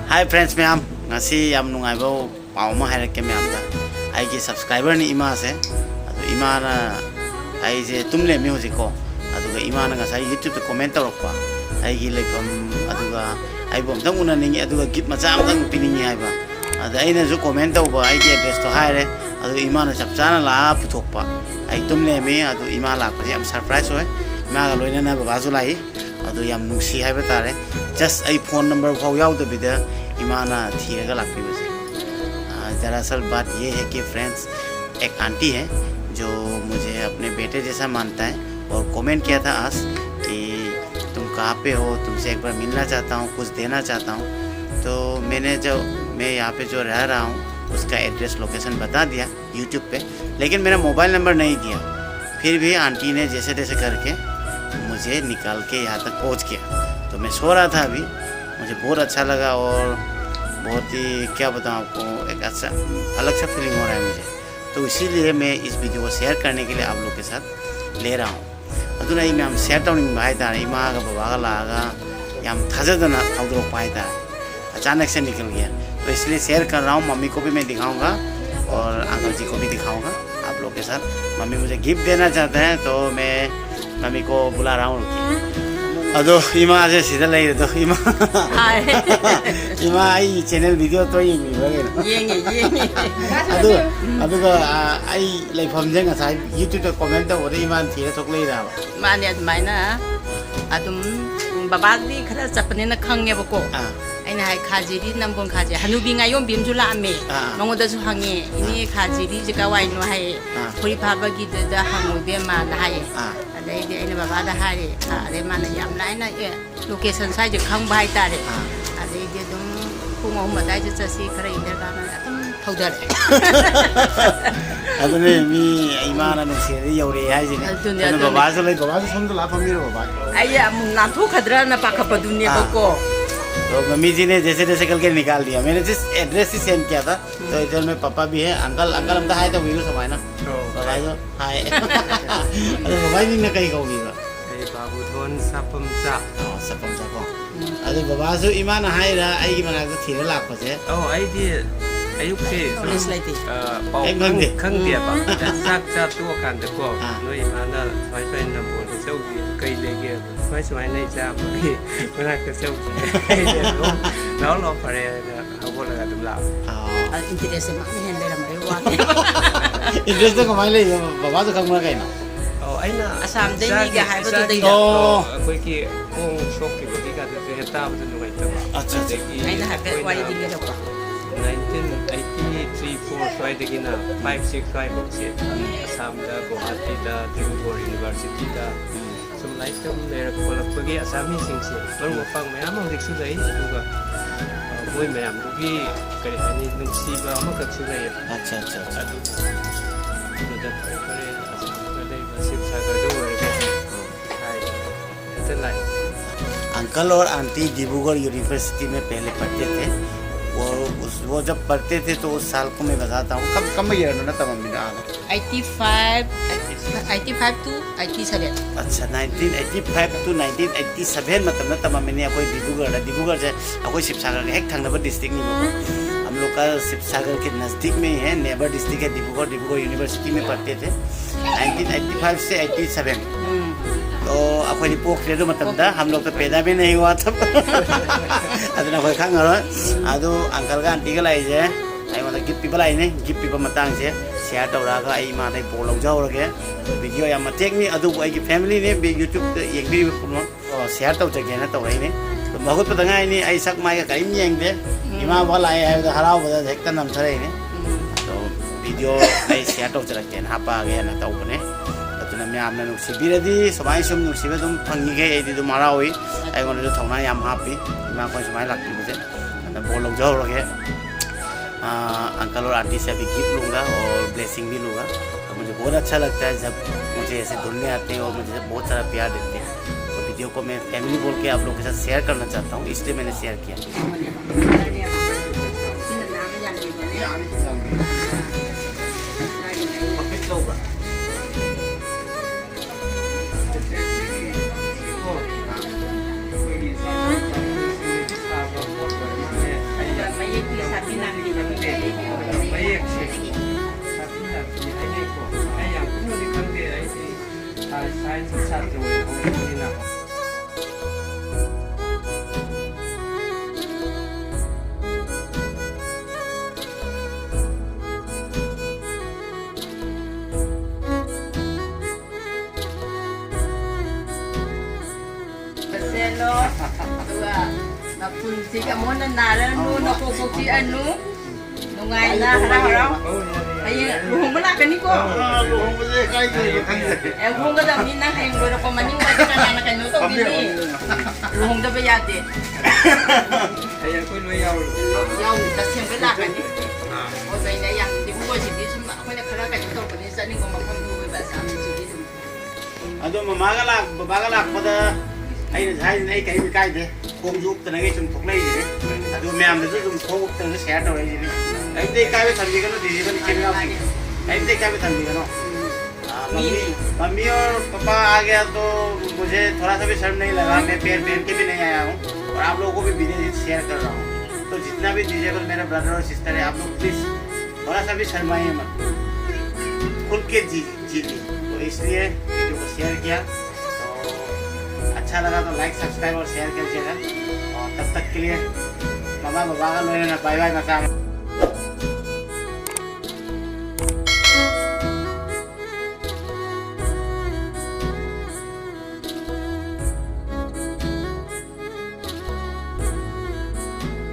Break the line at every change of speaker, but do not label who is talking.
Hi friends, ma'am ngasi yam nungaibo pauma hairake ma'am दा आई के subscriber नि इमा से अदो इमा ना आई जे तुमले म्यूजिक को अदुगा इमा ना ngasai YouTube ते कमेंट तौरक्पा आई गी लेकम अदुगा आई बोम तंग उना निंगी अदुगा गिफ्ट मचा अमतंग पिनिंगी हाइबा अदा आइना जो कमेंट तौबा आई के एड्रेस तो हाइरे अदो इमा ना चपचाना ला पुथोकपा आई तुमले मे अदो इमा लाकपजे हम सरप्राइज होय इमा गा लोइना ना बाबाजु लाई अदो याम नुंसी हाइबा तारे जस्ट आई फोन नंबर फाउ याउदबिदा इमाना थीरगा लाकपिबसे दरअसल बात ये है कि फ्रेंड्स एक आंटी है जो मुझे अपने बेटे जैसा मानता है और कमेंट किया था आज कि तुम कहाँ पे हो, तुमसे एक बार मिलना चाहता हूँ, कुछ देना चाहता हूँ। तो मैंने मैं यहाँ पे जो रह रहा हूँ उसका एड्रेस लोकेशन बता दिया यूट्यूब पे, लेकिन मेरा मोबाइल नंबर नहीं दिया। फिर भी आंटी ने जैसे तैसे करके मुझे निकाल के यहाँ तक पहुँच गया। तो मैं सो रहा था अभी, मुझे बहुत अच्छा लगा और बहुत ही क्या बताऊँ आपको, एक अच्छा अलग सा फीलिंग हो रहा है मुझे। तो इसीलिए मैं इस वीडियो को शेयर करने के लिए आप लोग के साथ ले रहा हूँ। अदुना मैं हम शेयर टाउनिंग भाई तार इमा का बाबा का लागा हम थाजदना हाउदरो पाए तार अचानक से निकल गया। तो इसलिए शेयर कर रहा हूँ। मम्मी को भी मैं दिखाऊंगा और अंकल जी को भी दिखाऊंगा आप लोग के साथ। मम्मी मुझे गिफ्ट देना चाहते हैं तो मैं मम्मी को बुला रहा हूँ। अदो इमा से सीधा ले दो इमा इमा आई चैनल वीडियो तो ये अदो अदो आई लाइफम जे ngasai YouTube तो कमेंट तो इमा थी तो ले रहा
माने अदमाइना अदुम बाबादी खरा चपनेना खंगेबको अइना हाय खाजिरी नंबोन खाजे हनुबी गायोम बिमजु लामे मंगोदसु हंगे इनी खाजिरी जका वाइनो हाय फुरी फाबगी द हंगुबे मान हाय अदे अइना बाबादा हाय अरे मान याम नाइना ए लोकेशन साइ जे खंग बाय तारे अदे दे दुम पुंगो मदाइ जे चसी खरा इने गाना अदुम थौदरे
अदने मी इमा ना नुसेरी यौरे हाय जे ने बाबासु ले बाबासु समदो ला फमिरो बाबा
आया नाथु खदरा ना पाखप दुनिया बको।
तो मम्मी जी ने जैसे तैसे करके निकाल दिया। मैंने जिस एड्रेस ही सेंड किया था तो इधर में पापा भी है, अंकल हम तो हाय तो वीडियो सब है ना बाबा जो हाय अरे बाबा जी ने कहीं कहोगी बा
ए बाबू थोन सपम सा
को अरे बाबा जो ईमान हाय रहा आई की मना तो थीरे लाख बचे
ओ आई दी ayuk si pau khang dia ba sak cha tu kan de ko noi mana mai pen na bo sau di kai le ge mai sai nei cha bi mana ka sau nó lo pare ha bo la dum la
interest ma ni hen le mai wa
interest ko mai le baba to khang ma kai na
ai na
asam dei ni ga hai ba to dei
koi ki kong shok ki bi ka de heta ba nu mai ta
अच्छा
ai na ha pe wai ding le ko
1983-4 swai 565 Assam da Guwahati da Tribhuvan University da sum lai tum le kolak pagi Assami sing se baru mafang mayam ang diksu dai aduga moi mayam bugi kare ani nungsi ba ma ka su dai
अच्छा
adu da kare Assam ka dai Sip Sagar do hai ऐसे लाई
uncle और aunty Dibrugarh university में पहले पढ़ते थे। वो जब पढ़ते थे तो उस साल को मैं बताता हूँ कम ईयर ना तब मम्मी ने
85 to 87
अच्छा 1985 to 1987 मतलब ना तब मम्मी ने कोई डिब्रूगढ़ से कोई शिवसागर के एक थंगनबर डिस्ट्रिक्ट नहीं हम लोग का शिवसागर के नज़दीक में ही है, नेबर डिस्ट्रिक्ट है डिब्रूगढ़ यूनिवर्सिटी में पढ़ते थे 1985 से 87। तो अखोई पोखरे तो मतलब हम लोग तो पैदा भी नहीं हुआ तब अदना कोई खंग अदो अंकल का आंटी का लाई जे आई मतलब गिफ्ट पीपल आई ने गिफ्ट पीपल मतंग से शेयर तौरागा आई माने बो लौजावरगे वीडियो या मतेक नि अदु आई की फैमिली ने भी YouTube पे एक भी पुनो शेयर तौजगे ना तौरई ने तो बहुत पतंगाई नि आई सक माय का कहीं येंगदे इमा वाला आई है हराव बदा हेक्ता नम थरे ने तो वीडियो आई शेयर तौजरके ना हापा गे ना तौबने मैं आपने नुसीबीरदी समाय सुम नुसीबे तुम फंगीगे एदी तुम हरावी आइगोन जो थौना याम हापी इमा कोई समाय लगती मुझे तो बोल लोग जाओ लगे अंकल और आंटी से अभी गिफ्ट लूँगा और ब्लेसिंग भी लूँगा। तो मुझे बहुत अच्छा लगता है जब मुझे ऐसे ढूंढने आते हैं और मुझे बहुत सारा प्यार देते हैं। तो वीडियो को मैं फैमिली बोल के आप लोग के साथ शेयर करना चाहता हूँ, इसलिए मैंने शेयर किया।
Saya susah tuh ini nak.
Paselo, tua, napunsi ka mo na nalanu, napuputi anu, nungay na harap-harap. Ay, luhong mo na kaniko.
Luhong mo siya kayo.
Eh, luhong ka daw, minang kayong gula ko maning wadi ka na kayo to, bini. Luhong daw ba yate?
Ayah ko loyaw.
Yaw, tas siyempre na kanyo. O ba na yan, di mo ko sige, ako na kala kanyo to, panisa ning kumakunduwi ba sa amin sige.
Ado magalak pada ay kayo kay de kung jup tana ngay tum thuklai de ado me am de tum thok tana share to ai de ai de kai thambi gano didi bani kemi ai de kai thambi gano mummy और पापा आ गया तो मुझे थोड़ा सा भी शर्म नहीं लगा मैं पैर पहन के भी नहीं आया हूँ और आप लोगों को भी वीडियो शेयर कर रहा हूँ तो जितना भी डिजेबल मेरा ब्रदर और सिस्टर है आप लोग प्लीज थोड़ा सा भी शर्माइए मत खुल के जी तो इसलिए वीडियो को शेयर किया तो अच्छा लगा तो लाइक सब्सक्राइब और शेयर कीजिएगा और तब तक के लिए मामा बाबा का लोग बाय बाय मचा